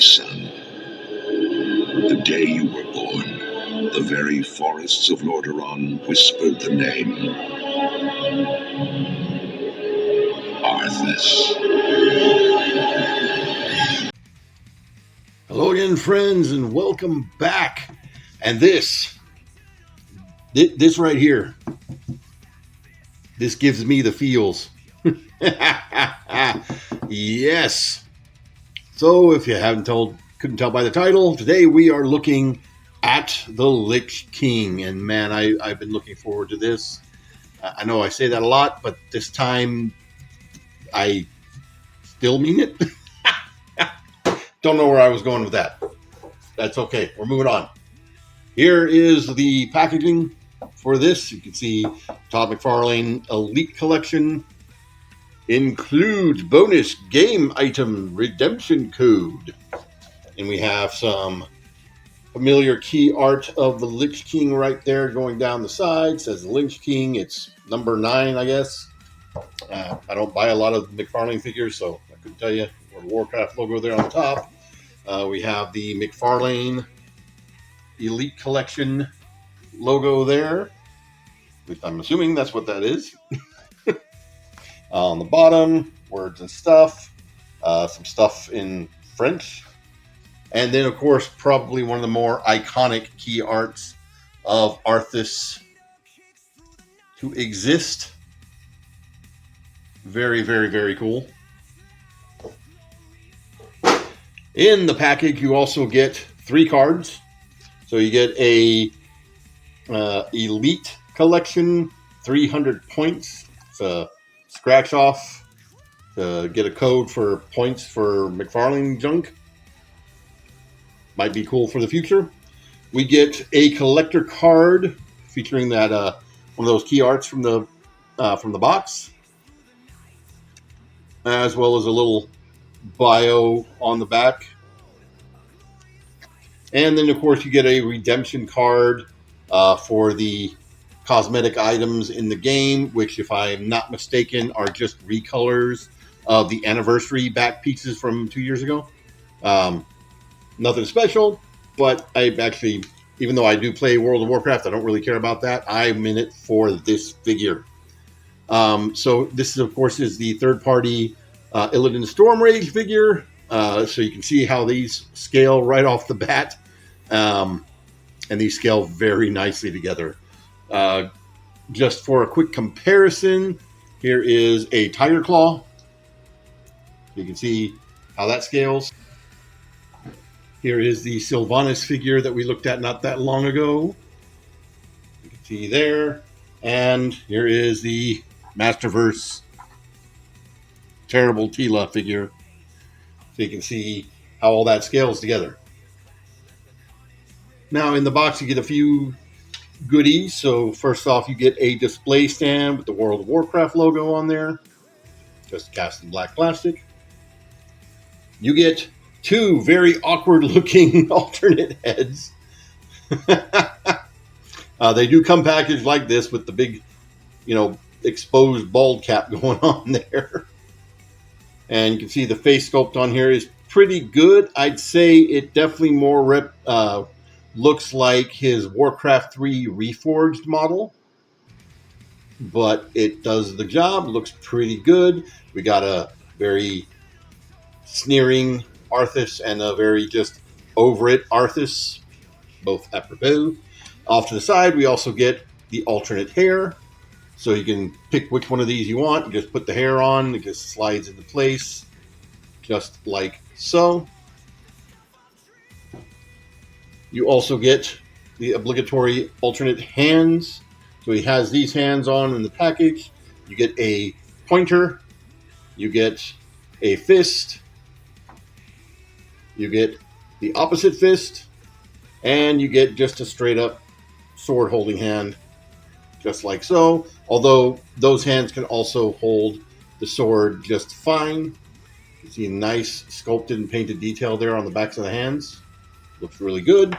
son. The day you were born, the very forests of Lordaeron whispered the name Arthas. Hello again, friends, and welcome back. And this right here, this gives me the feels. Yes. So if you couldn't tell by the title, today we are looking at the Lich King. And man, I've been looking forward to this. I know I say that a lot, but this time I still mean it. Don't know where I was going with that. That's okay. We're moving on. Here is the packaging for this. You can see Todd Mcfarlane Elite Collection. Includes bonus game item redemption code. And we have some familiar key art of the Lich King right there going down the side. It says the Lich King. It's number 9, I guess. I don't buy a lot of Mcfarlane figures, so I couldn't tell you. Or the Warcraft logo there on the top. We have the Mcfarlane Elite Collection logo there. At least I'm assuming that's what that is. On the bottom, words and stuff. Some stuff in French. And then, of course, probably one of the more iconic key arts of Arthas to exist. Very, very, very cool. In the package, you also get 3 cards. So you get a Elite Collection, 300 points. It's a scratch off to get a code for points for Mcfarlane junk. Might be cool for the future. We get a collector card featuring that one of those key arts from the box, as well as a little bio on the back. And then, of course, you get a redemption card for the cosmetic items in the game, which, if I'm not mistaken, are just recolors of the anniversary back pieces from 2 years ago. Nothing special, but I actually, even though I do play World of Warcraft, I don't really care about that. I'm in it for this figure. So this, of course, is the third-party Illidan Stormrage figure. So you can see how these scale right off the bat. And these scale very nicely together. Just for a quick comparison, here is a Tiger Claw. You can see how that scales. Here is the Sylvanas figure that we looked at not that long ago. You can see there. And here is the Masterverse Terrible Tila figure. So you can see how all that scales together. Now in the box you get a few goodies. So first off, you get a display stand with the World of Warcraft logo on there. Just cast in black plastic. You get 2 very awkward looking alternate heads. They do come packaged like this with the big, exposed bald cap going on there. And you can see the face sculpt on here is pretty good. I'd say it definitely more looks like his Warcraft 3 Reforged model. But it does the job. Looks pretty good. We got a very sneering Arthas and a very just over it Arthas. Both apropos. Off to the side, we also get the alternate hair. So you can pick which one of these you want. You just put the hair on. It just slides into place. Just like so. You also get the obligatory alternate hands. So he has these hands on in the package. You get a pointer. You get a fist. You get the opposite fist. And you get just a straight up sword holding hand. Just like so. Although those hands can also hold the sword just fine. You see a nice sculpted and painted detail there on the backs of the hands. Looks really good.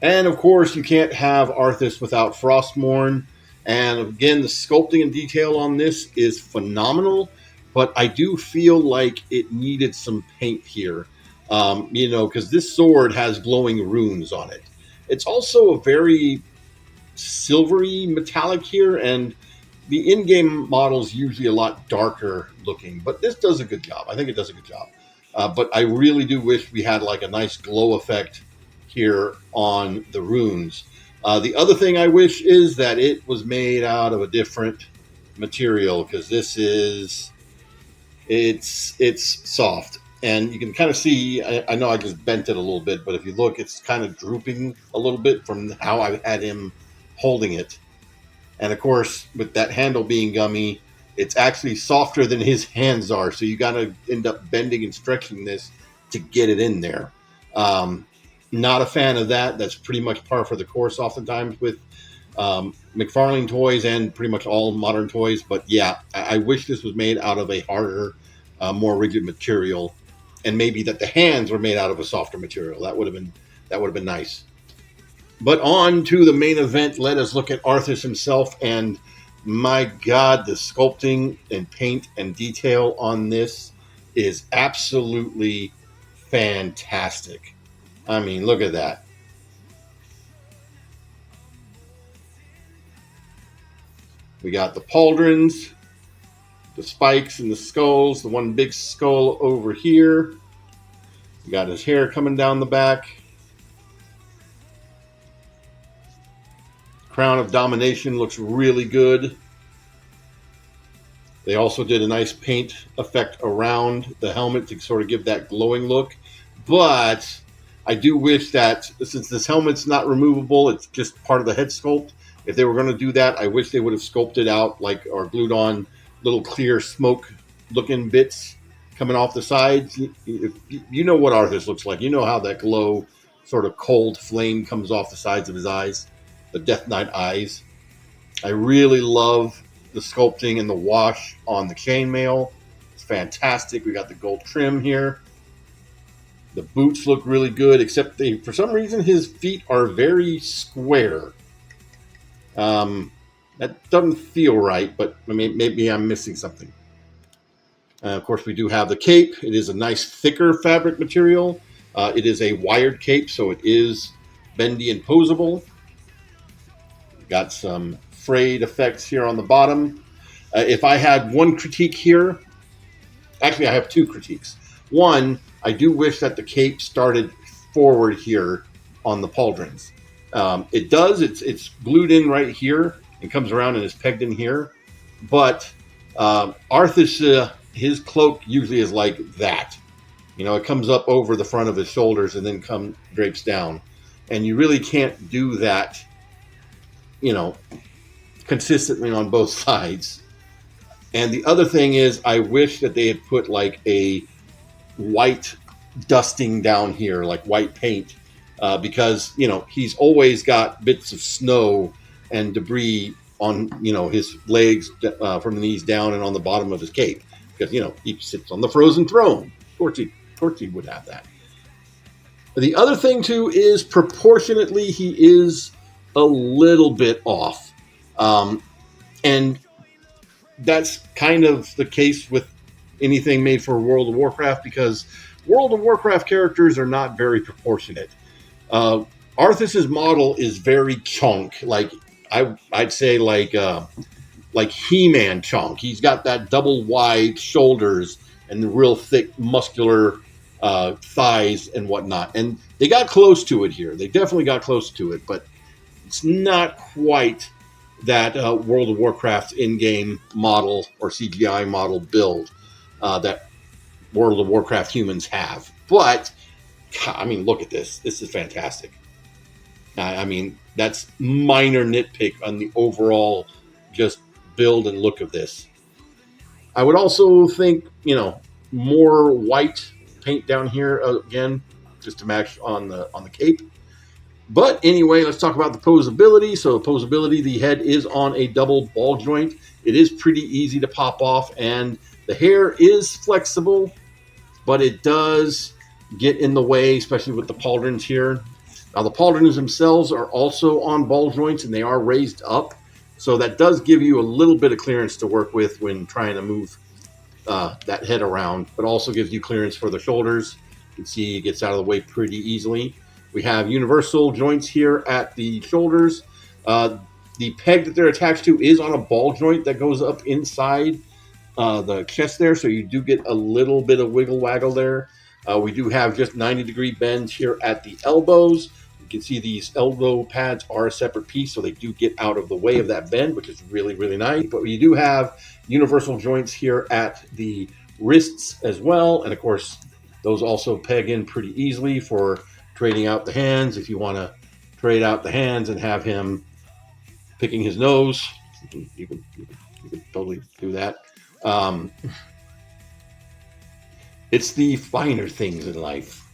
And of course, you can't have Arthas without Frostmourne. And again, the sculpting and detail on this is phenomenal. But I do feel like it needed some paint here. Because this sword has glowing runes on it. It's also a very silvery metallic here, and the in-game model is usually a lot darker looking, but this does a good job. I think it does a good job. But I really do wish we had like a nice glow effect here on the runes. The other thing I wish is that it was made out of a different material, because it's soft, and you can kind of see. I know I just bent it a little bit, but if you look, it's kind of drooping a little bit from how I had him holding it. And of course, with that handle being gummy, it's actually softer than his hands are. So you got to end up bending and stretching this to get it in there. Not a fan of that. That's pretty much par for the course oftentimes with Mcfarlane toys and pretty much all modern toys. But yeah, I wish this was made out of a harder, more rigid material, and maybe that the hands were made out of a softer material. That would have been nice. But on to the main event. Let us look at Arthas himself. And my God, the sculpting and paint and detail on this is absolutely fantastic. I mean, look at that. We got the pauldrons, the spikes and the skulls, the one big skull over here. We got his hair coming down the back. Crown of Domination looks really good. They also did a nice paint effect around the helmet to sort of give that glowing look. But I do wish that, since this helmet's not removable, it's just part of the head sculpt. If they were going to do that, I wish they would have sculpted out or glued on little clear smoke looking bits coming off the sides. You know what Arthas looks like. You know how that glow, sort of cold flame comes off the sides of his eyes. The Death Knight eyes. I really love the sculpting and the wash on the chainmail. It's fantastic. We got the gold trim here. The boots look really good, except for some reason his feet are very square. That doesn't feel right, but I mean, maybe I'm missing something. Of course, we do have the cape. It is a nice thicker fabric material. It is a wired cape, so it is bendy and posable. Got some frayed effects here on the bottom. If I had one critique here, actually I have two critiques. One, I do wish that the cape started forward here on the pauldrons. It does. It's glued in right here and comes around and is pegged in here. But Arthas, his cloak usually is like that. It comes up over the front of his shoulders and then drapes down. And you really can't do that consistently on both sides. And the other thing is, I wish that they had put like a white dusting down here, like white paint, because he's always got bits of snow and debris on his legs from the knees down and on the bottom of his cape, because he sits on the frozen throne. Of course he would have that. The other thing too is, proportionately, he is a little bit off. And that's kind of the case with anything made for World of Warcraft, because World of Warcraft characters are not very proportionate. Arthas's model is very chunk, like I'd say like He-Man chunk. He's got that double wide shoulders and the real thick muscular thighs and whatnot. And they got close to it here. They definitely got close to it, but it's not quite that World of Warcraft in-game model or CGI model build that World of Warcraft humans have. But, I mean, look at this. This is fantastic. I mean, that's minor nitpick on the overall just build and look of this. I would also think, more white paint down here again, just to match on the cape. But anyway, let's talk about the posability. So posability, the head is on a double ball joint. It is pretty easy to pop off, and the hair is flexible, but it does get in the way, especially with the pauldrons here. Now, the pauldrons themselves are also on ball joints, and they are raised up. So that does give you a little bit of clearance to work with when trying to move that head around, but also gives you clearance for the shoulders. You can see it gets out of the way pretty easily. We have universal joints here at the shoulders. The peg that they're attached to is on a ball joint that goes up inside the chest there, so you do get a little bit of wiggle waggle there. We do have just 90-degree bends here at the elbows. You can see these elbow pads are a separate piece, so they do get out of the way of that bend, which is really, really nice. But we do have universal joints here at the wrists as well, and of course, those also peg in pretty easily for trading out the hands. If you want to trade out the hands and have him picking his nose, you can totally do that. It's the finer things in life.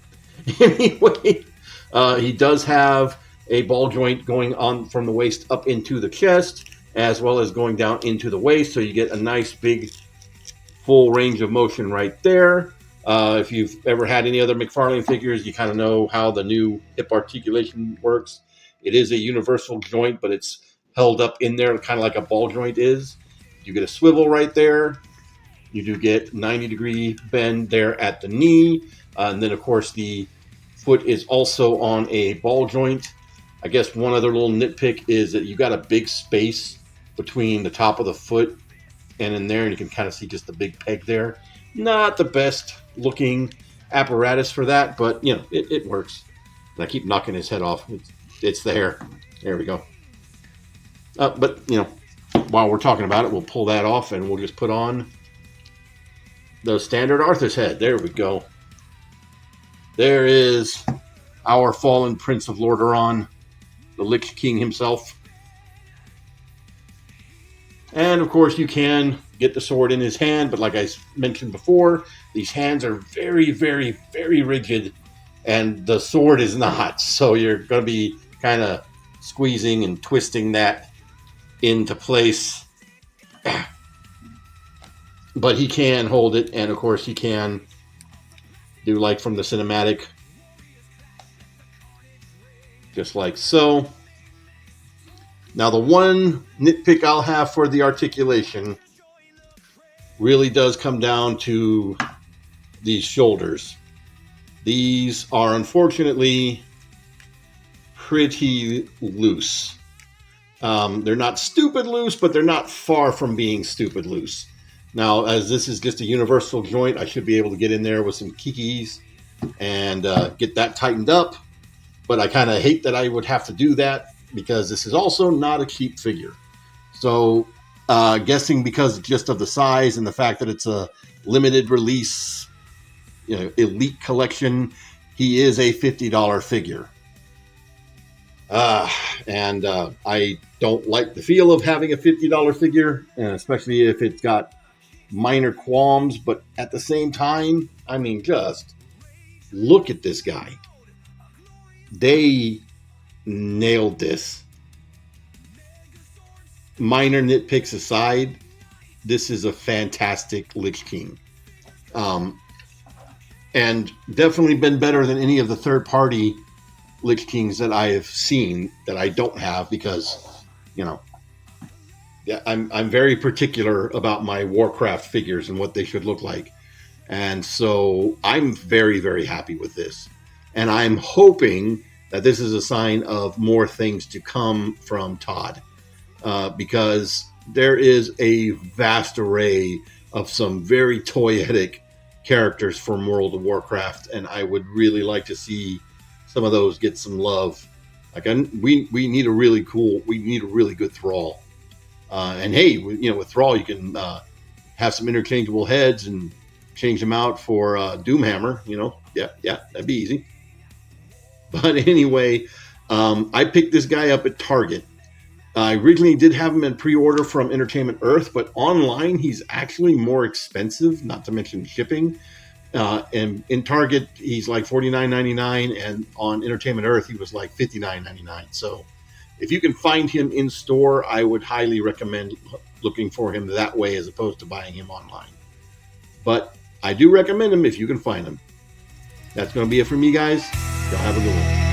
Anyway, he does have a ball joint going on from the waist up into the chest, as well as going down into the waist, so you get a nice big full range of motion right there. If you've ever had any other Mcfarlane figures, you kind of know how the new hip articulation works. It is a universal joint, but it's held up in there kind of like a ball joint is. You get a swivel right there. You do get 90-degree bend there at the knee. And then, of course, the foot is also on a ball joint. I guess one other little nitpick is that you got a big space between the top of the foot and in there, and you can kind of see just the big peg there. Not the best looking apparatus for that, but, you know, it works. And I keep knocking his head off. It's there. There we go. But, you know, while we're talking about it, we'll pull that off and we'll just put on the standard Arthur's head. There we go. There is our fallen Prince of Lordaeron, the Lich King himself. And, of course, you can get the sword in his hand, but like I mentioned before, these hands are very, very, very rigid, and the sword is not. So you're going to be kind of squeezing and twisting that into place. But he can hold it, and, of course, he can do like from the cinematic, just like so. Now, the one nitpick I'll have for the articulation really does come down to these shoulders. These are unfortunately pretty loose. They're not stupid loose, but they're not far from being stupid loose. Now, as this is just a universal joint, I should be able to get in there with some kikis and get that tightened up. But I kind of hate that I would have to do that, because this is also not a cheap figure. So, guessing because just of the size and the fact that it's a limited release, you know, elite collection, he is a $50 figure. And I don't like the feel of having a $50 figure, especially if it's got minor qualms. But at the same time, I mean, just look at this guy. They nailed this. Minor nitpicks aside, this is a fantastic Lich King. And definitely been better than any of the third-party Lich Kings that I have seen that I don't have, because, you know, yeah, I'm very particular about my Warcraft figures and what they should look like. And so I'm very, very happy with this. And I'm hoping that this is a sign of more things to come from Todd, because there is a vast array of some very toyetic characters from World of Warcraft, and I would really like to see some of those get some love. Like, we need a really good Thrall, and hey, you know, with Thrall you can have some interchangeable heads and change them out for Doomhammer. You know, yeah, that'd be easy. But anyway, I picked this guy up at Target. I originally did have him in pre-order from Entertainment Earth, but online he's actually more expensive, not to mention shipping. And in Target, he's like $49.99, and on Entertainment Earth, he was like $59.99. So if you can find him in store, I would highly recommend looking for him that way as opposed to buying him online. But I do recommend him if you can find him. That's going to be it for me, guys. Y'all have a good one.